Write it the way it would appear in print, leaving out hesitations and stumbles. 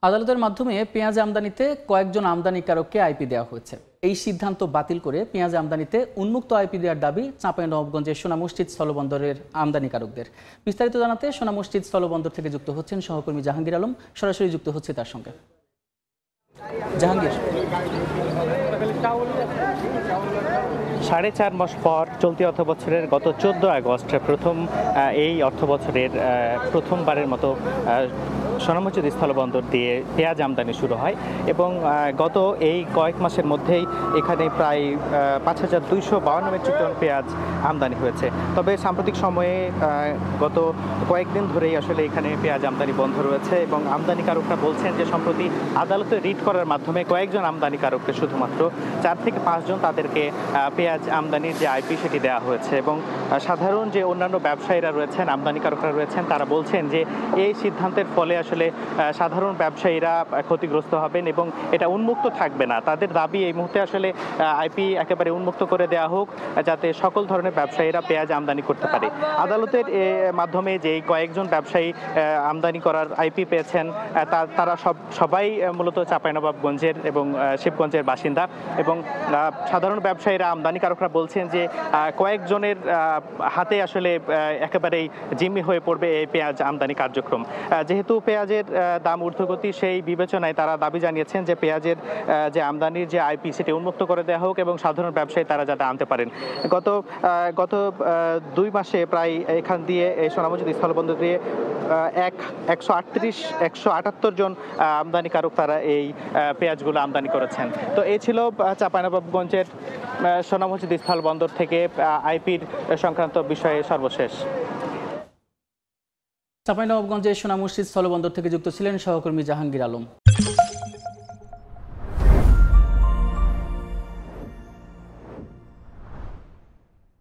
আদালতের মাধ্যমে পেঁয়াজ আমদানিতে কয়েকজন আমদানিকারককে আইপি দেওয়া হয়েছে। এই সিদ্ধান্ত বাতিল করে পেঁয়াজ আমদানিতে উন্মুক্ত আইপি দেওয়ার দাবি চাঁপাইনবাবগঞ্জের সোনা মসজিদ স্থলবন্দরের আমদানিকারকদের। বিস্তারিত জানাতে সোনা মসজিদ স্থলবন্দর থেকে যুক্ত হচ্ছেন সহকর্মী জাহাঙ্গীর আলম। সরাসরি যুক্ত হচ্ছে তার সঙ্গে। জাহাঙ্গীর, 4.5 মাস পর চলতি অর্থবছরের গত 14 আগস্ট এই অর্থবছরের প্রথমবারের মতো সোনা মসজিদ স্থলবন্দর দিয়ে পেঁয়াজ আমদানি শুরু হয় এবং গত এই কয়েক মাসের মধ্যেই এখানে প্রায় 5,252 মেট্রিক টন পেঁয়াজ আমদানি হয়েছে। তবে সাম্প্রতিক সময়ে গত কয়েকদিন ধরেই আসলে এখানে পেঁয়াজ আমদানি বন্ধ রয়েছে এবং আমদানিকারকরা বলছেন যে সম্প্রতি আদালতে রিট করার মাধ্যমে কয়েকজন আমদানিকারককে শুধুমাত্র 4 থেকে 5 জন তাদেরকে পেঁয়াজ আমদানির যে আইপি সেটি দেওয়া হয়েছে এবং সাধারণ যে অন্যান্য ব্যবসায়ীরা রয়েছেন, আমদানিকারকরা রয়েছেন, তারা বলছেন যে এই সিদ্ধান্তের ফলে আসলে সাধারণ ব্যবসায়ীরা ক্ষতিগ্রস্ত হবেন এবং এটা উন্মুক্ত থাকবে না। তাদের দাবি এই মুহূর্তে আসলে আইপি একেবারে উন্মুক্ত করে দেওয়া হোক, যাতে সকল ধরনের ব্যবসায়ীরা পেঁয়াজ আমদানি করতে পারে। আদালতের মাধ্যমে যে কয়েকজন ব্যবসায়ী আমদানি করার আইপি পেয়েছেন তারা সবাই মূলত চাঁপাইনবাবগঞ্জের এবং শিবগঞ্জের বাসিন্দা এবং সাধারণ ব্যবসায়ীরা, আমদানিকারকরা বলছেন যে কয়েকজনের হাতে আসলে একেবারেই জিম্মি হয়ে পড়বে এই পেঁয়াজ আমদানি কার্যক্রম। যেহেতু পেঁয়াজের দাম ঊর্ধ্বগতি, সেই বিবেচনায় তারা দাবি জানিয়েছেন যে পেঁয়াজের যে আমদানির যে আইপি সেটি উন্মুক্ত করে দেওয়া হোক এবং সাধারণ ব্যবসায়ী তারা যাতে আনতে পারেন। গত 2 মাসে প্রায় এখান দিয়ে সোনা মসজিদ স্থলবন্দর দিয়ে 178 জন আমদানিকারক তারা এই পেঁয়াজগুলো আমদানি করেছেন। তো এই ছিল চাঁপাইনবাবগঞ্জের সোনা মসজিদ স্থলবন্দর থেকে আইপির সংক্রান্ত বিষয়ে সর্বশেষ। চাঁপাইনবাবগঞ্জের সোনা মসজিদ স্থলবন্দর থেকে যুক্ত ছিলেন সহকর্মী জাহাঙ্গীর আলম।